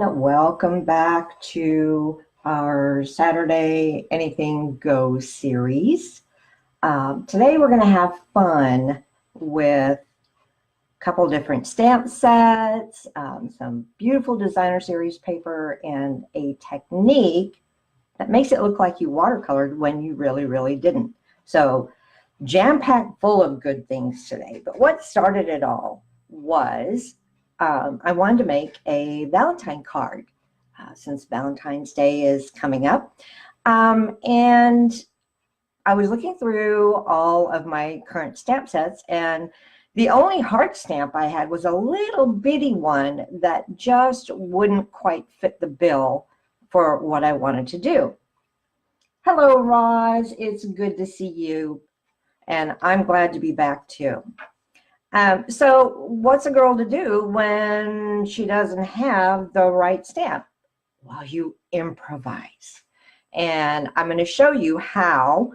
everyone. Welcome back to our Saturday Anything Goes series. Today we're going to have fun with a couple different stamp sets, some beautiful designer series paper, and a technique that makes it look like you watercolored when you really didn't. So jam-packed full of good things today. But what started it all was I wanted to make a Valentine card since Valentine's Day is coming up. And I was looking through all of my current stamp sets, and the only heart stamp I had was a little bitty one that just wouldn't quite fit the bill for what I wanted to do. Hello, Roz. It's good to see you. And I'm glad to be back too. So what's a girl to do when she doesn't have the right stamp? Well, you improvise. And I'm going to show you how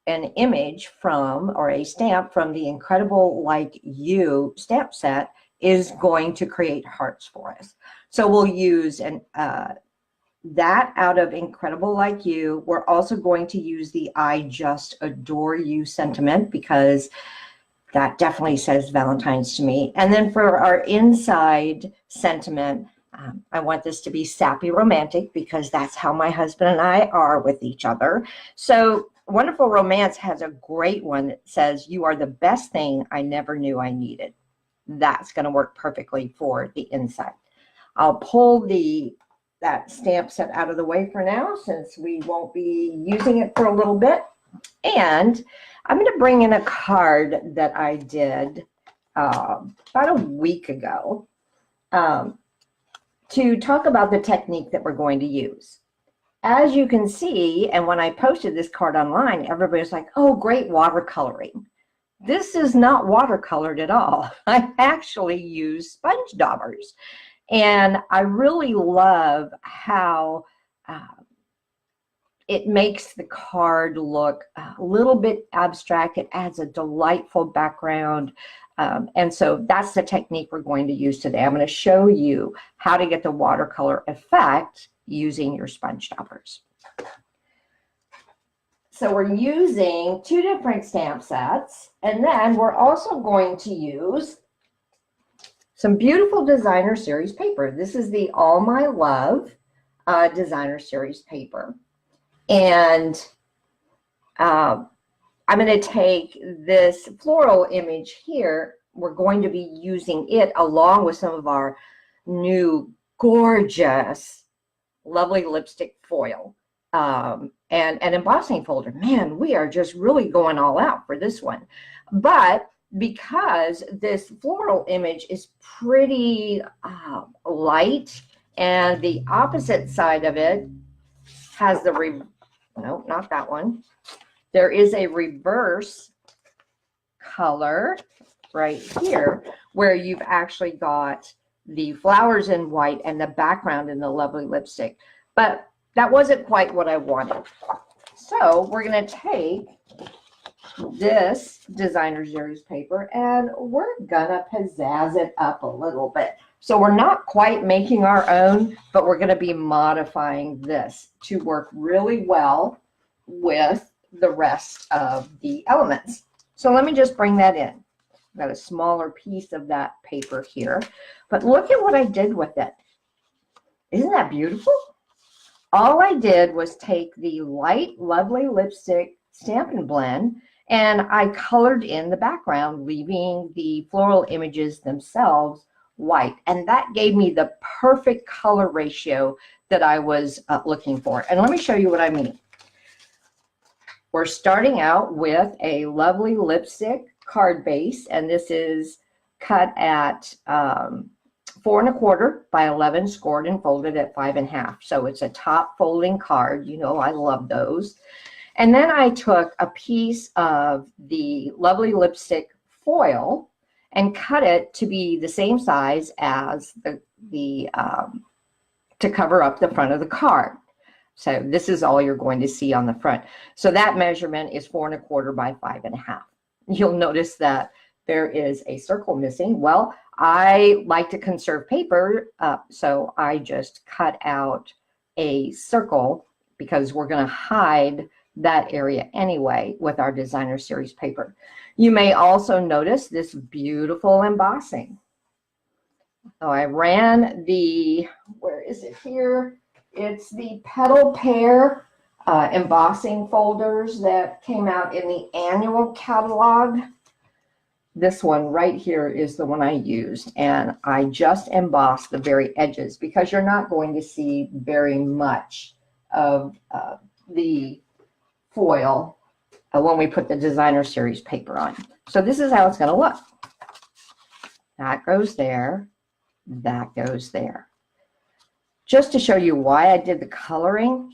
an image from, or a stamp from the Incredible Like You stamp set is going to create hearts for us. So we'll use that out of Incredible Like You. We're also going to use the I Just Adore You sentiment, because that definitely says Valentine's to me. And then for our inside sentiment, I want this to be sappy romantic, because that's how my husband and I are with each other. So Wonderful Romance has a great one that says, "You are the best thing I never knew I needed." That's going to work perfectly for the inside. I'll pull that stamp set out of the way for now, since we won't be using it for a little bit. And I'm going to bring in a card that I did about a week ago to talk about the technique that we're going to use. As you can see, and when I posted this card online, everybody's like, "Oh, great watercoloring." This is not watercolored at all. I actually use sponge daubers. And I really love how it makes the card look a little bit abstract. It adds a delightful background. And so that's the technique we're going to use today. I'm going to show you how to get the watercolor effect using your sponge daubers. So we're using two different stamp sets, and then we're also going to use some beautiful designer series paper. This is the All My Love designer series paper. And I'm going to take this floral image here. We're going to be using it along with some of our new gorgeous, lovely lipstick foil and an embossing folder. Man, we are just really going all out for this one. But because this floral image is pretty light, and the opposite side of it has the no, not that one. There is a reverse color right here where you've actually got the flowers in white and the background in the lovely lipstick. But that wasn't quite what I wanted. So we're going to take this designer series paper and we're going to pizzazz it up a little bit. So we're not quite making our own, but we're going to be modifying this to work really well with the rest of the elements. So let me just bring that in. I've got a smaller piece of that paper here, but look at what I did with it. Isn't that beautiful? All I did was take the light, lovely lipstick Stampin' Blend, and I colored in the background, leaving the floral images themselves white. And that gave me the perfect color ratio that I was looking for. And let me show you what I mean. We're starting out with a lovely lipstick card base, and this is cut at 4 1/4 by 11, scored and folded at 5 1/2. So it's a top folding card. You know, I love those. And then I took a piece of the lovely lipstick foil and cut it to be the same size as to cover up the front of the card. So this is all you're going to see on the front. So that measurement is 4 1/4 by 5 1/2. You'll notice that there is a circle missing. Well, I like to conserve paper, so I just cut out a circle because we're going to hide that area anyway with our designer series paper. You may also notice this beautiful embossing. So I ran the, where is it here? It's the Petal Pair embossing folders that came out in the annual catalog. This one right here is the one I used, and I just embossed the very edges because you're not going to see very much of the foil when we put the designer series paper on. So this is how it's going to look. That goes there, that goes there. Just to show you why I did the coloring,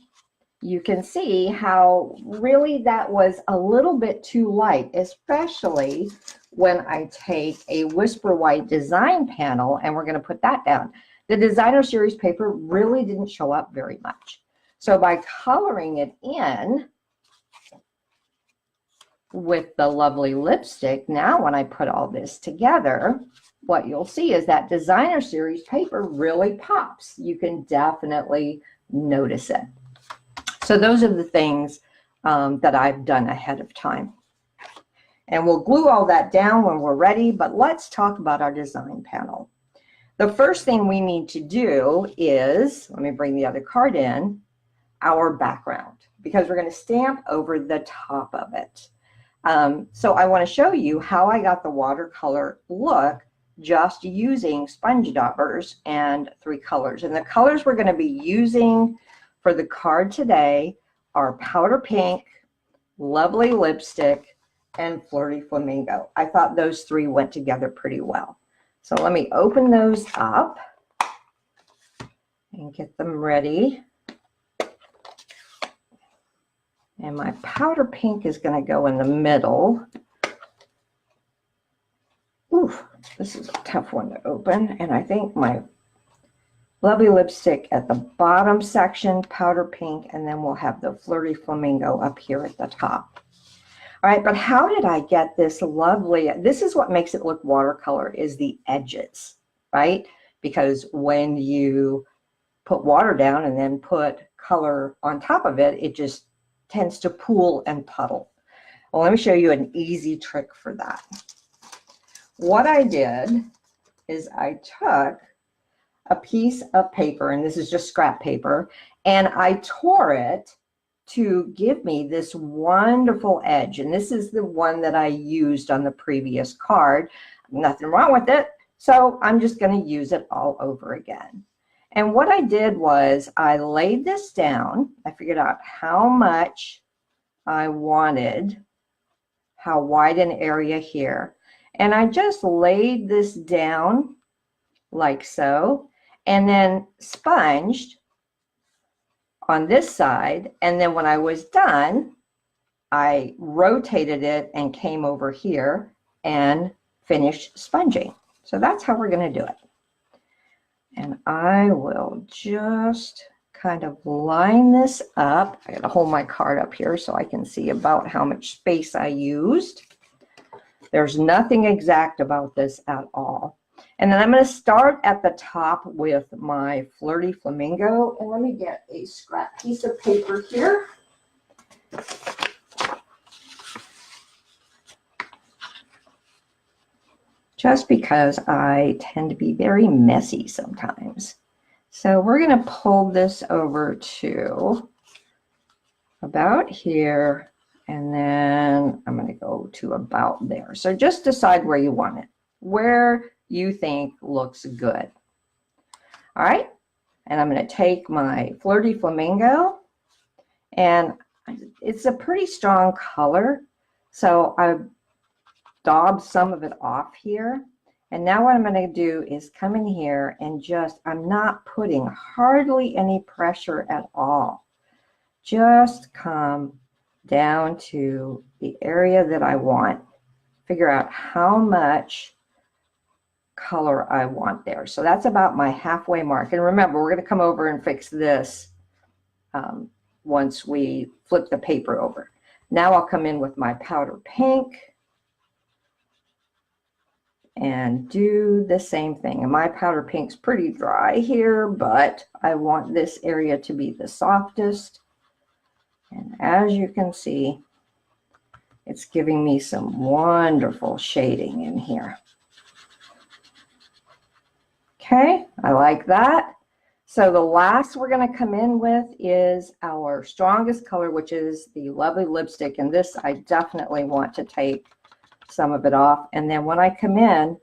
you can see how really that was a little bit too light, especially when I take a Whisper White design panel and we're going to put that down. The designer series paper really didn't show up very much. So by coloring it in with the lovely lipstick, now when I put all this together, what you'll see is that designer series paper really pops. You can definitely notice it. So those are the things that I've done ahead of time. And we'll glue all that down when we're ready, but let's talk about our design panel. The first thing we need to do is, let me bring the other card in, our background, because we're going to stamp over the top of it. So I want to show you how I got the watercolor look just using sponge daubers and 3 colors. And the colors we're going to be using for the card today are powder pink, lovely lipstick, and flirty flamingo. I thought those 3 went together pretty well. So let me open those up and get them ready. And my powder pink is going to go in the middle. Oof, this is a tough one to open. And I think my lovely lipstick at the bottom section, powder pink, and then we'll have the flirty flamingo up here at the top. All right, but how did I get this lovely, this is what makes it look watercolor, is the edges, right? Because when you put water down and then put color on top of it, it just tends to pool and puddle. Well, let me show you an easy trick for that. What I did is I took a piece of paper, and this is just scrap paper, and I tore it to give me this wonderful edge. And this is the one that I used on the previous card. Nothing wrong with it. So I'm just going to use it all over again. And what I did was I laid this down. I figured out how much I wanted, how wide an area here. And I just laid this down like so, and then sponged on this side, and then when I was done, I rotated it and came over here and finished sponging. So that's how we're going to do it. And I will just kind of line this up. I got to hold my card up here so I can see about how much space I used. There's nothing exact about this at all. And then I'm going to start at the top with my flirty flamingo. And let me get a scrap piece of paper here. Just because I tend to be very messy sometimes. So we're going to pull this over to about here. And then I'm going to go to about there. So just decide where you want it, where you think looks good. All right. And I'm going to take my flirty flamingo, and it's a pretty strong color. So I daubed some of it off here. And now what I'm going to do is come in here and just, I'm not putting hardly any pressure at all. Just come down to the area that I want. Figure out how much color I want there. So that's about my halfway mark. And remember, we're going to come over and fix this once we flip the paper over. Now I'll come in with my powder pink. and do the same thing. And my powder pink's pretty dry here, but I want this area to be the softest. And as you can see, it's giving me some wonderful shading in here. Okay, I like that. So the last we're going to come in with is our strongest color, which is the Lovely Lipstick. And this, I definitely want to take some of it off. And then when I come in,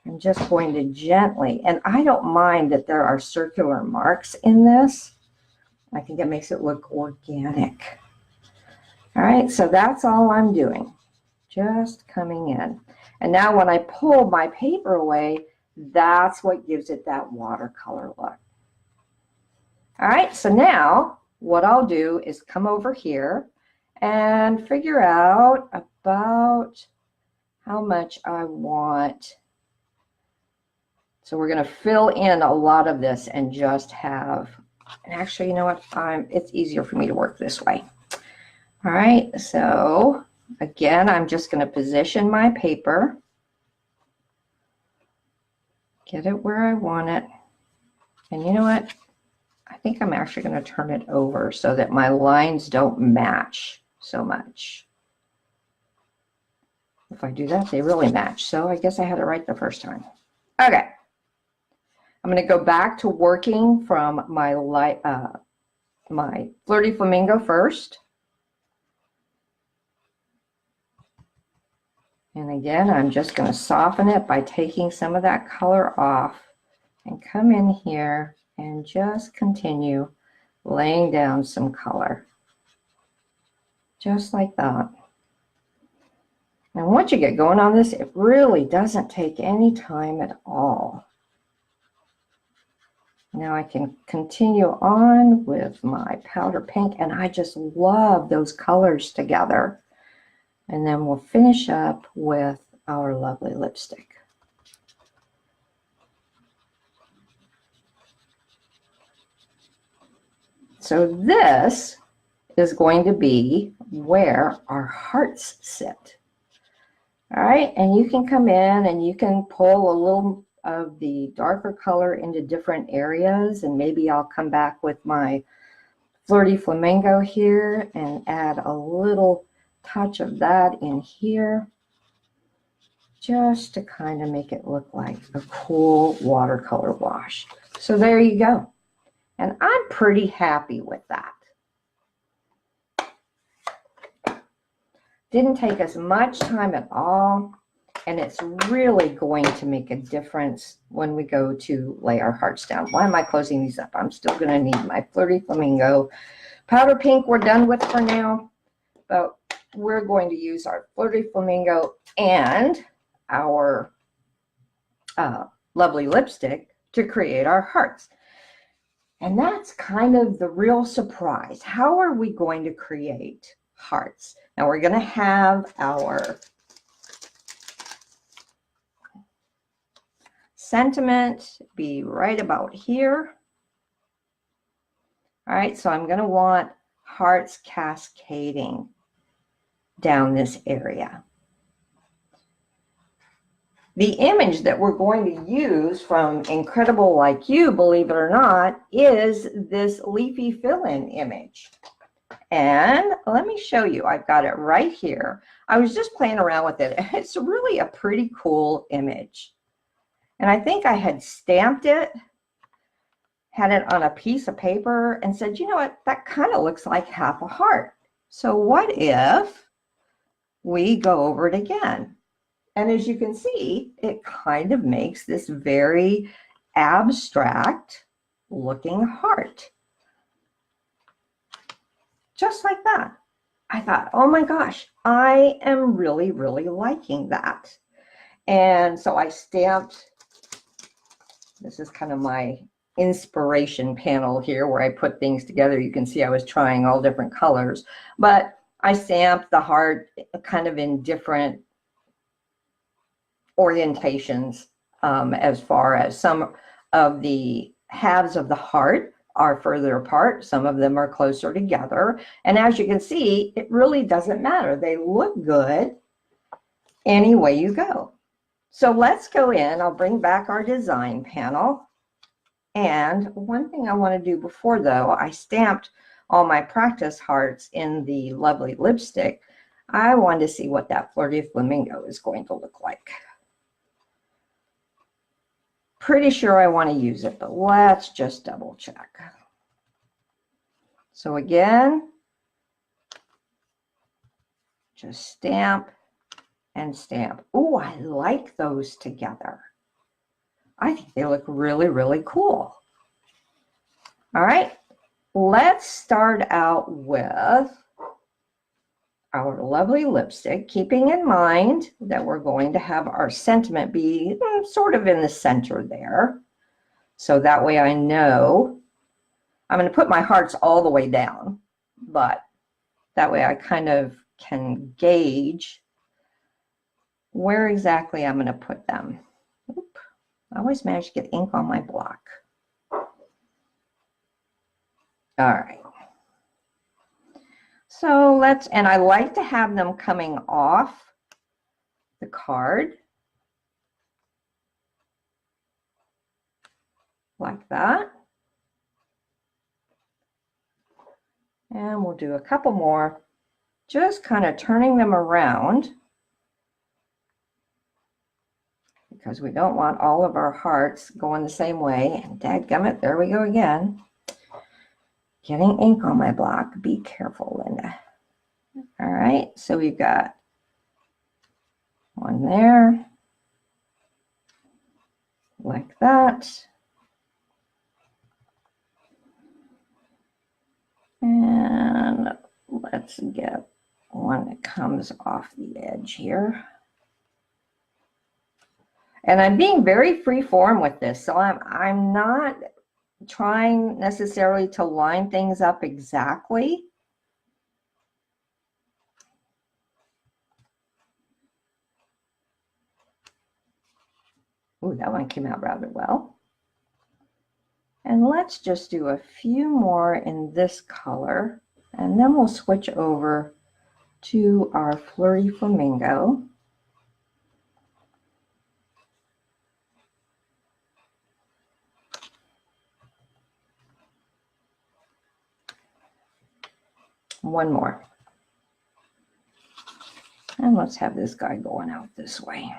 I'm just going to gently, and I don't mind that there are circular marks in this. I think it makes it look organic. All right, so that's all I'm doing. Just coming in. And now when I pull my paper away, that's what gives it that watercolor look. All right, so now what I'll do is come over here and figure out about how much I want. So we're going to fill in a lot of this and just have, and actually, you know what, it's easier for me to work this way. All right, so again, I'm just going to position my paper, get it where I want it, and you know what? I think I'm actually going to turn it over so that my lines don't match so much. If I do that, they really match. So I guess I had it right the first time. Okay. I'm going to go back to working from my my Flirty Flamingo first. And again, I'm just going to soften it by taking some of that color off and come in here and just continue laying down some color. Just like that. And once you get going on this, it really doesn't take any time at all. Now I can continue on with my powder pink, and I just love those colors together. And then we'll finish up with our lovely lipstick. So this is going to be where our hearts sit. All right, and you can come in and you can pull a little of the darker color into different areas, and maybe I'll come back with my Flirty Flamingo here and add a little touch of that in here, just to kind of make it look like a cool watercolor wash. So there you go. And I'm pretty happy with that. Didn't take us much time at all, and it's really going to make a difference when we go to lay our hearts down. Why am I closing these up? I'm still going to need my Flirty Flamingo. Powder pink we're done with for now, but we're going to use our Flirty Flamingo and our lovely lipstick to create our hearts. And that's kind of the real surprise. How are we going to create hearts? Now we're going to have our sentiment be right about here. All right, so I'm going to want hearts cascading down this area. The image that we're going to use from Incredible Like You, believe it or not, is this leafy fill-in image. And let me show you. I've got it right here. I was just playing around with it. It's really a pretty cool image. And I think I had stamped it, had it on a piece of paper, and said, you know what, that kind of looks like half a heart. So what if we go over it again? And as you can see, it kind of makes this very abstract looking heart. Just like that. I thought, oh my gosh, I am really, really liking that. And so I stamped, this is kind of my inspiration panel here where I put things together. You can see I was trying all different colors, but I stamped the heart kind of in different orientations, as far as some of the halves of the heart are further apart, some of them are closer together, and as you can see, it really doesn't matter. They look good any way you go. So let's go in. I'll bring back our design panel. And one thing I want to do before, though, I stamped all my practice hearts in the lovely lipstick. I wanted to see what that Flirty Flamingo is going to look like. Pretty sure I want to use it, but let's just double check. So again, just stamp and stamp. Oh, I like those together. I think they look really, really cool. All right, let's start out with our lovely lipstick, keeping in mind that we're going to have our sentiment be sort of in the center there. So that way I know I'm going to put my hearts all the way down, but that way I kind of can gauge where exactly I'm going to put them. Oop, I always manage to get ink on my block. All right. So let's, and I like to have them coming off the card like that. And we'll do a couple more, just kind of turning them around because we don't want all of our hearts going the same way. And dadgummit, there we go again. Getting ink on my block. Be careful, Linda. All right, so we've got one there, like that. And let's get one that comes off the edge here. And I'm being very free form with this, so I'm not trying necessarily to line things up exactly. Ooh, that one came out rather well. And let's just do a few more in this color, and then we'll switch over to our Flirty Flamingo. One more. And let's have this guy going out this way.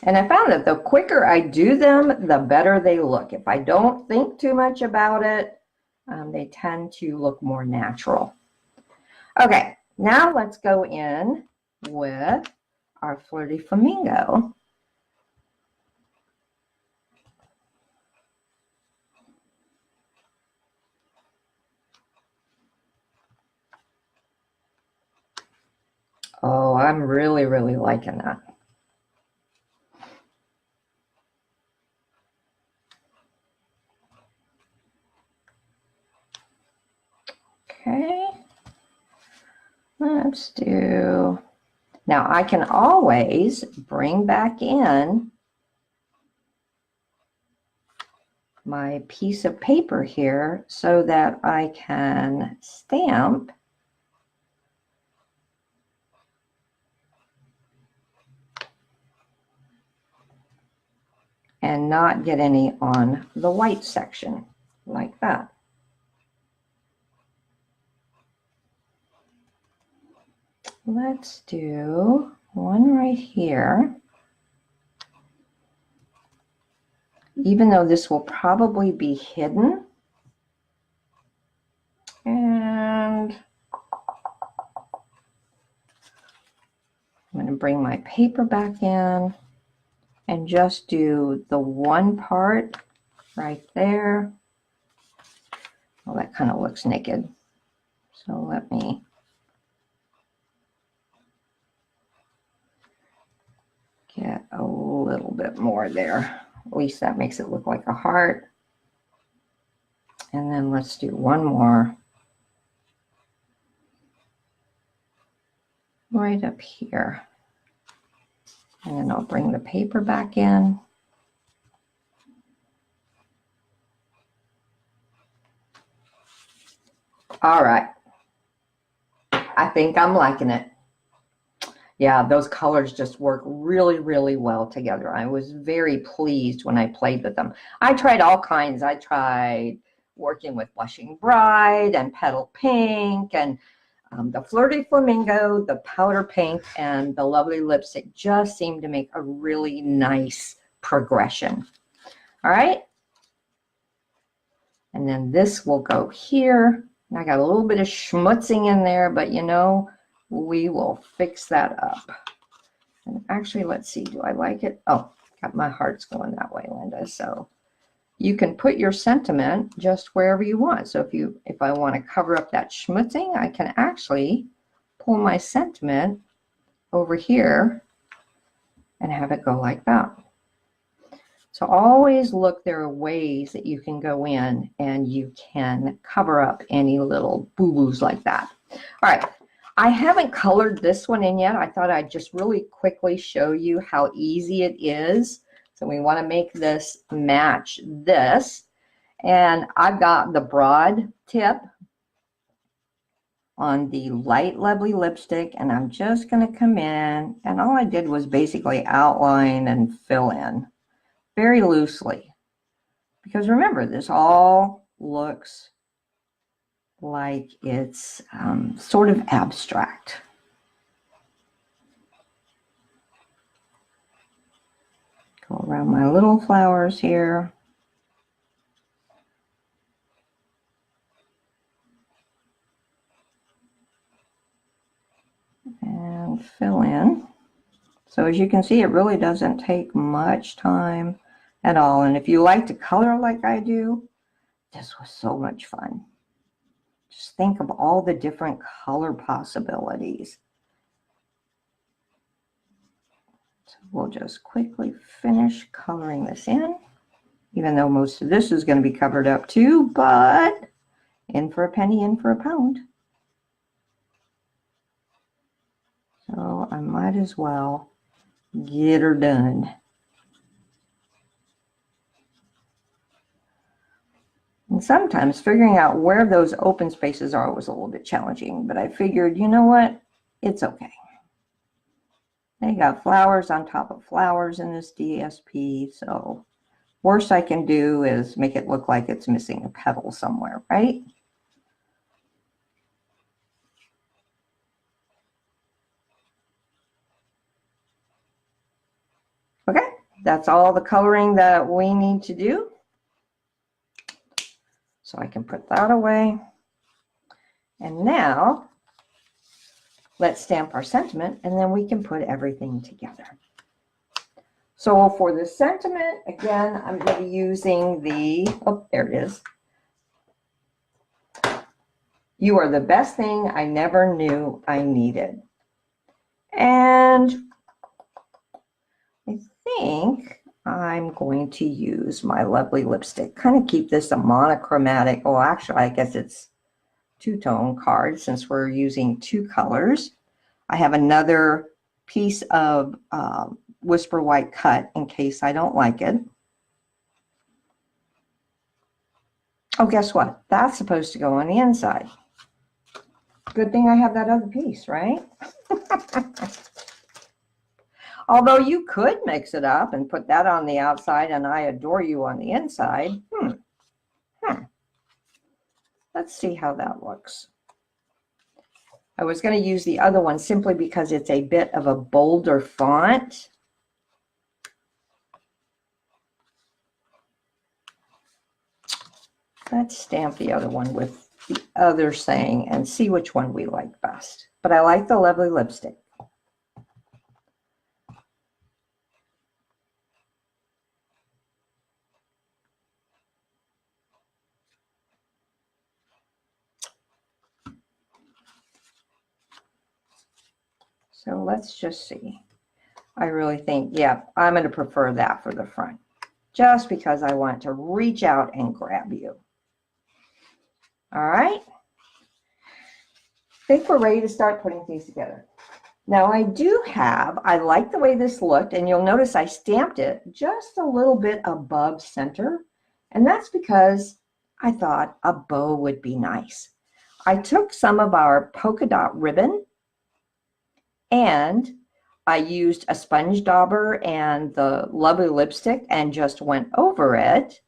And I found that the quicker I do them, the better they look. If I don't think too much about it, they tend to look more natural. Okay, now let's go in with our Flirty Flamingo. Oh, I'm really, really liking that. Okay, let's do, now I can always bring back in my piece of paper here so that I can stamp and not get any on the white section like that. Let's do one right here. Even though this will probably be hidden. And I'm going to bring my paper back in and just do the one part right there. Well, that kind of looks naked. So let me get a little bit more there. At least that makes it look like a heart. And then let's do one more right up here. And then I'll bring the paper back in. All right. I think I'm liking it. Yeah, those colors just work really, really well together. I was very pleased when I played with them. I tried all kinds. I tried working with Blushing Bride and Petal Pink and the Flirty Flamingo, the Powder Pink, and the Lovely Lipstick just seemed to make a really nice progression. All right. And then this will go here. I got a little bit of schmutzing in there, but you know, we will fix that up. And actually, let's see, do I like it? Oh, got my hearts going that way, Linda. So you can put your sentiment just wherever you want. So if I want to cover up that schmutzing, I can actually pull my sentiment over here and have it go like that. So always look, there are ways that you can go in and you can cover up any little boo-boos like that. All right, I haven't colored this one in yet. I thought I'd just really quickly show you how easy it is. So we want to make this match this. And I've got the broad tip on the light Lovely Lipstick, and I'm just going to come in, and all I did was basically outline and fill in very loosely, because remember, this all looks like it's sort of abstract. Go around my little flowers here. And fill in. So as you can see, it really doesn't take much time at all. And if you like to color like I do, this was so much fun. Just think of all the different color possibilities. So we'll just quickly finish coloring this in, even though most of this is going to be covered up too, but in for a penny, in for a pound. So I might as well get her done. And sometimes figuring out where those open spaces are was a little bit challenging, but I figured, you know what? It's okay. They got flowers on top of flowers in this DSP, so worst I can do is make it look like it's missing a petal somewhere, right? Okay, that's all the coloring that we need to do. So I can put that away. And now let's stamp our sentiment, and then we can put everything together. So for the sentiment, again, I'm going to be using the, oh, there it is. You are the best thing I never knew I needed. And I think I'm going to use my Lovely Lipstick. Kind of keep this a monochromatic, oh, actually, I guess it's two-tone card since we're using two colors. I have another piece of Whisper White cut in case I don't like it. Oh, guess what? That's supposed to go on the inside. Good thing I have that other piece, right? Although you could mix it up and put that on the outside and I Adore You on the inside. Let's see how that looks. I was going to use the other one simply because it's a bit of a bolder font. Let's stamp the other one with the other saying and see which one we like best. But I like the Lovely Lipstick. So let's just see. I really think, yeah, I'm going to prefer that for the front, just because I want to reach out and grab you. All right. I think we're ready to start putting things together. Now I like the way this looked, and you'll notice I stamped it just a little bit above center, and that's because I thought a bow would be nice. I took some of our polka dot ribbon and I used a sponge dauber and the lovely lipstick and just went over it.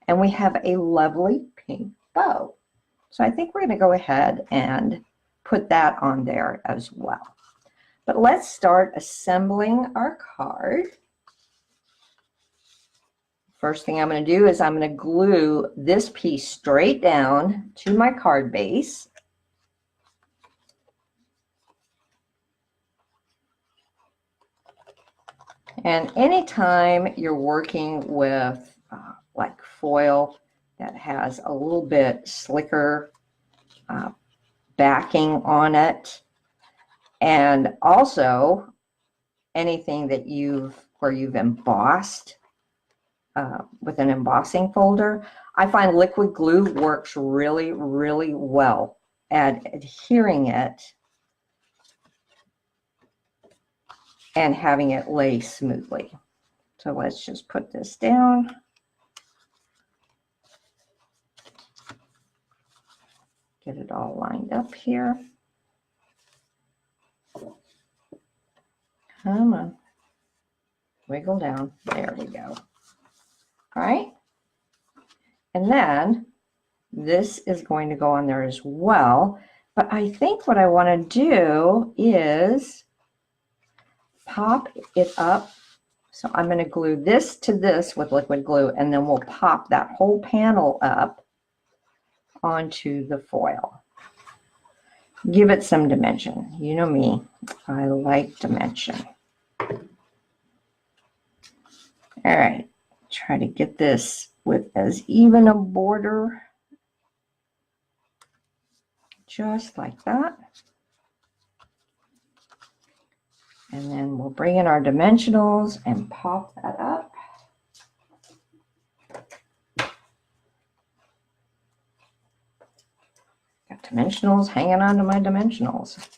And we have a lovely pink bow. So I think we're going to go ahead and put that on there as well. But let's start assembling our card. First thing I'm going to do is I'm going to glue this piece straight down to my card base. And anytime you're working with like foil that has a little bit slicker backing on it, and also anything that where you've embossed with an embossing folder, I find liquid glue works really, really well at adhering it and having it lay smoothly. So let's just put this down. Get it all lined up here. Come on. Wiggle down. There we go. All right. And then this is going to go on there as well. But I think what I want to do is pop it up. So I'm going to glue this to this with liquid glue, and then we'll pop that whole panel up onto the foil. Give it some dimension. You know me, I like dimension. All right, try to get this with as even a border, just like that. And then we'll bring in our dimensionals and pop that up. Got dimensionals hanging onto my dimensionals.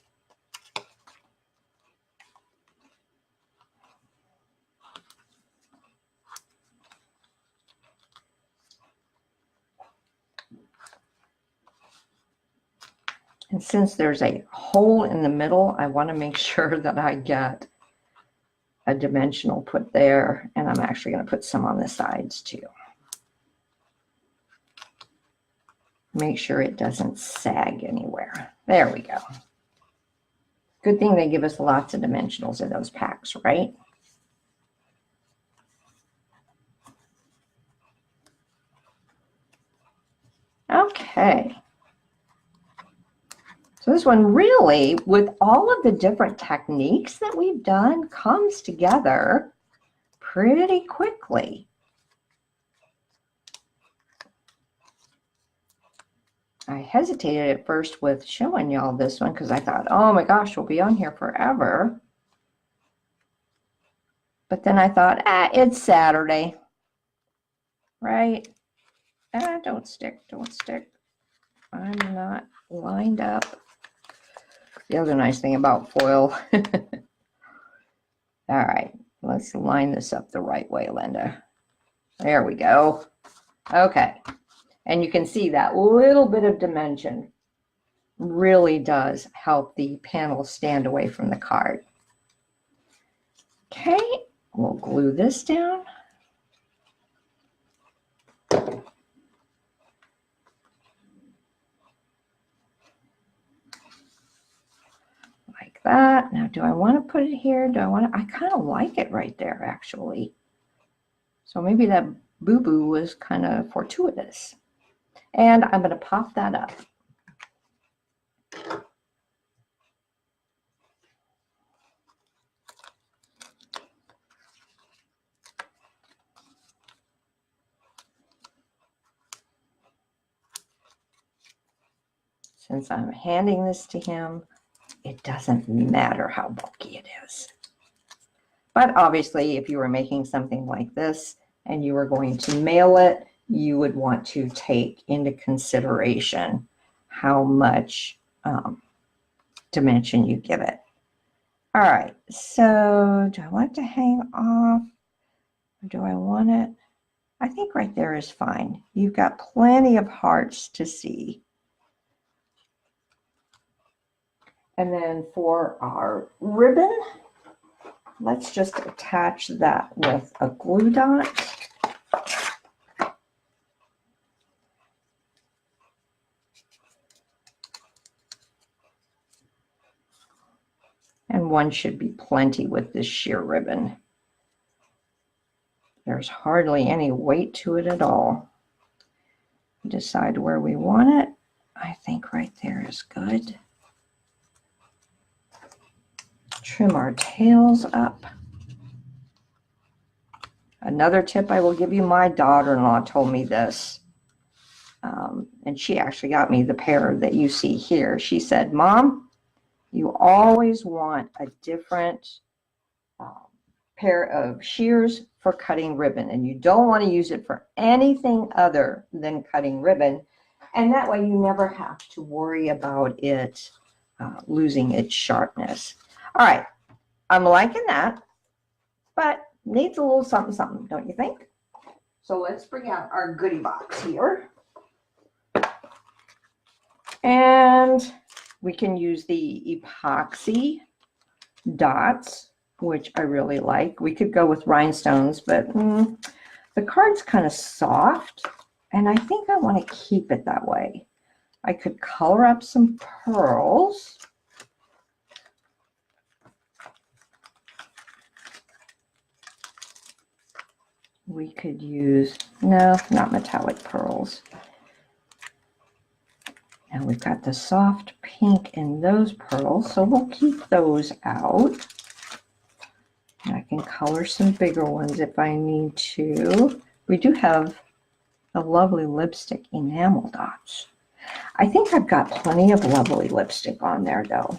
And since there's a hole in the middle, I want to make sure that I get a dimensional put there, and I'm actually going to put some on the sides too. Make sure it doesn't sag anywhere. There we go. Good thing they give us lots of dimensionals in those packs, right? Okay. So this one really, with all of the different techniques that we've done, comes together pretty quickly. I hesitated at first with showing y'all this one because I thought, oh my gosh, we'll be on here forever. But then I thought, it's Saturday, right? Don't stick, don't stick. I'm not lined up. The other nice thing about foil. All right, let's line this up the right way, Linda. There we go. Okay. And you can see that little bit of dimension really does help the panel stand away from the card. Okay, we'll glue this down. Like that. Now, do I want to put it here? Do I want to? I kind of like it right there, actually. So maybe that boo-boo was kind of fortuitous. And I'm going to pop that up. Since I'm handing this to him, it doesn't matter how bulky it is. But obviously, if you were making something like this and you were going to mail it, you would want to take into consideration how much dimension you give it. All right, so do I want to hang off or do I want it? I think right there is fine. You've got plenty of hearts to see. And then for our ribbon, let's just attach that with a glue dot. And one should be plenty with this sheer ribbon. There's hardly any weight to it at all. Decide where we want it. I think right there is good. Trim our tails up. Another tip I will give you, my daughter-in-law told me this. And she actually got me the pair that you see here. She said, Mom, you always want a different pair of shears for cutting ribbon, and you don't want to use it for anything other than cutting ribbon, and that way you never have to worry about it losing its sharpness. All right, I'm liking that, but needs a little something something, don't you think? So let's bring out our goodie box here, and we can use the epoxy dots, which I really like. We could go with rhinestones, but the card's kind of soft, and I think I want to keep it that way. I could color up some pearls. We could use, no, not metallic pearls. Now we've got the soft pink in those pearls, so we'll keep those out. And I can color some bigger ones if I need to. We do have a lovely lipstick enamel dots. I think I've got plenty of lovely lipstick on there though.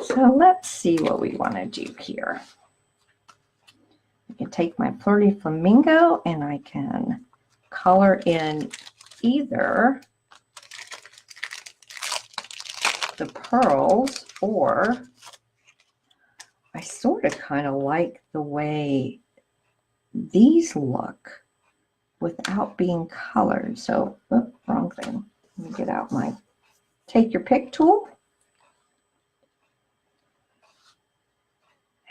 So let's see what we want to do here. I can take my Flirty Flamingo and I can color in either the pearls, or I sort of kind of like the way these look without being colored. So, oh, wrong thing. Let me get out my take your pick tool.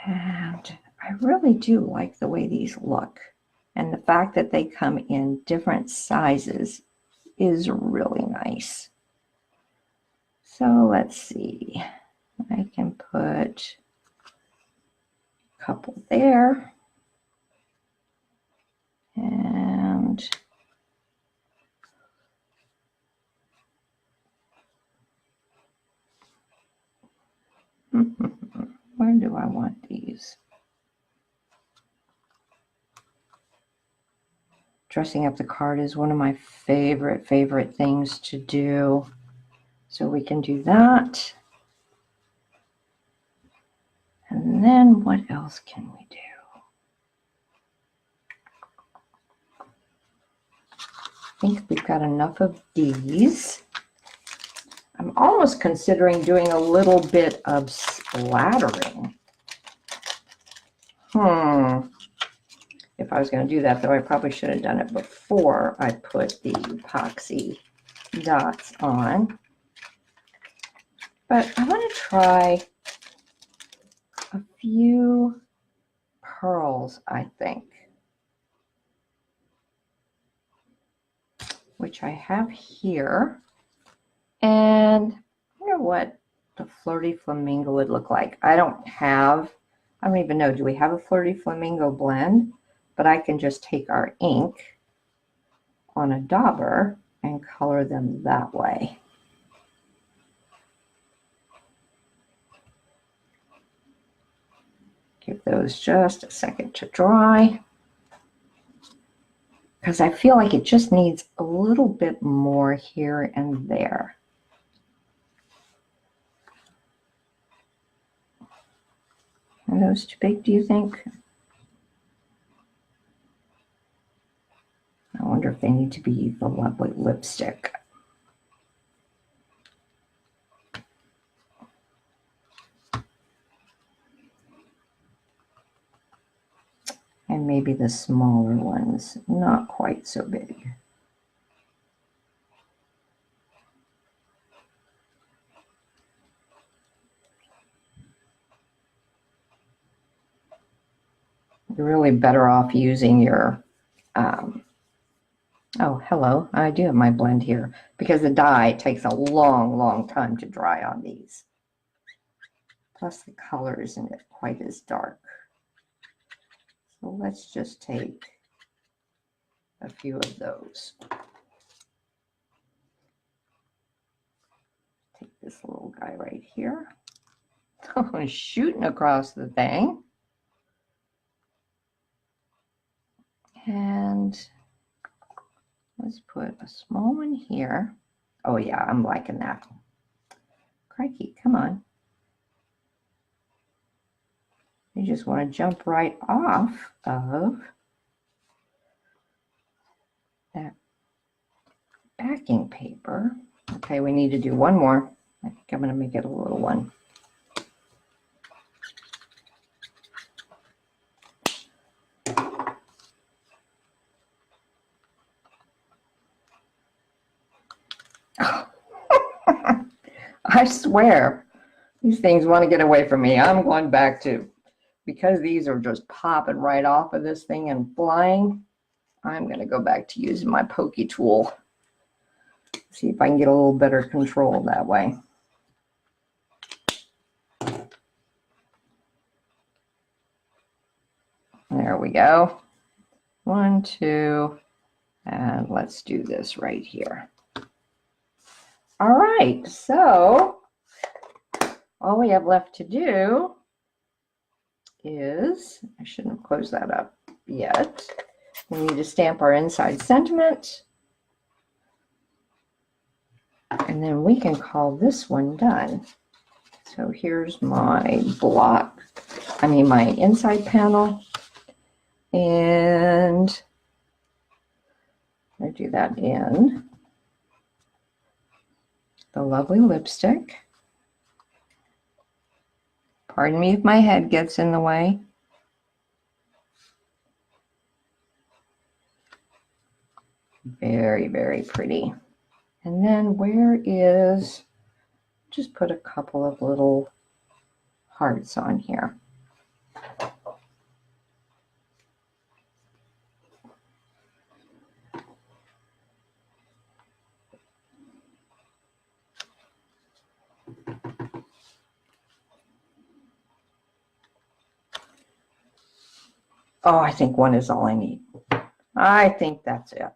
And I really do like the way these look. And the fact that they come in different sizes is really nice. So let's see. I can put a couple there. And where do I want these? Dressing up the card is one of my favorite things to do. So we can do that. And then what else can we do? I think we've got enough of these. I'm almost considering doing a little bit of splattering. If I was going to do that, though, I probably should have done it before I put the epoxy dots on. But I want to try a few pearls, I think, which I have here. And I wonder what the Flirty Flamingo would look like. I don't even know, do we have a Flirty Flamingo blend? But I can just take our ink on a dauber and color them that way. Give those just a second to dry, because I feel like it just needs a little bit more here and there. Are those too big, do you think? I wonder if they need to be the lovely lipstick. And maybe the smaller ones, not quite so big. you're really better off using your, oh, hello, I do have my blend here, because the dye takes a long, long time to dry on these. Plus the color isn't quite as dark. So let's just take a few of those. Take this little guy right here. Shooting across the thing. And let's put a small one here. Oh yeah, I'm liking that. Crikey, come on. You just want to jump right off of that backing paper. Okay, we need to do one more. I think I'm going to make it a little one. I swear, these things want to get away from me. I'm going back to, because these are just popping right off of this thing and flying, I'm going to go back to using my pokey tool. See if I can get a little better control that way. There we go. 1, 2, and let's do this right here. All right, so all we have left to do is, I shouldn't have closed that up yet. We need to stamp our inside sentiment. And then we can call this one done. So here's my block, my inside panel. And I do that in the lovely lipstick. Pardon me if my head gets in the way. Very, very pretty. And then where is, just put a couple of little hearts on here. Oh, I think one is all I need. I think that's it.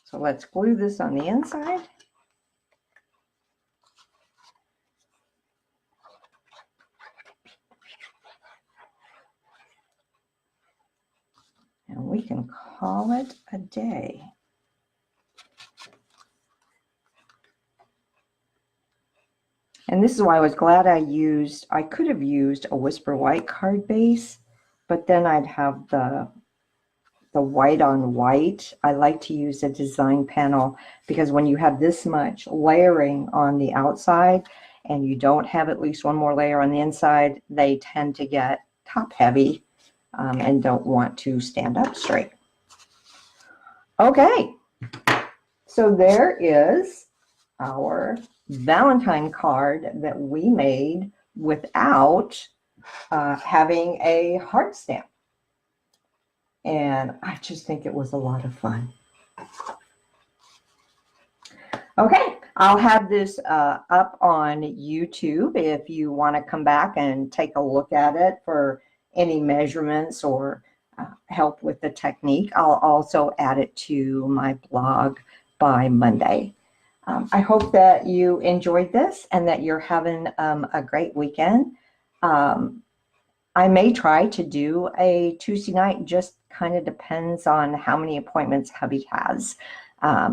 So let's glue this on the inside. And we can call it a day. And this is why I was glad I could have used a Whisper White card base, but then I'd have the white on white. I like to use a design panel because when you have this much layering on the outside and you don't have at least one more layer on the inside, they tend to get top heavy and don't want to stand up straight. Okay, so there is our Valentine card that we made without having a heart stamp. And I just think it was a lot of fun. Okay, I'll have this up on YouTube if you want to come back and take a look at it for any measurements or help with the technique. I'll also add it to my blog by Monday. I hope that you enjoyed this and that you're having a great weekend. I may try to do a Tuesday night, just kind of depends on how many appointments hubby has.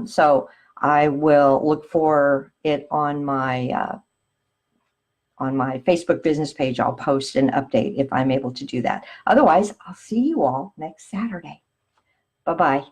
So I will look for it on my Facebook business page. I'll post an update if I'm able to do that. Otherwise, I'll see you all next Saturday. Bye-bye.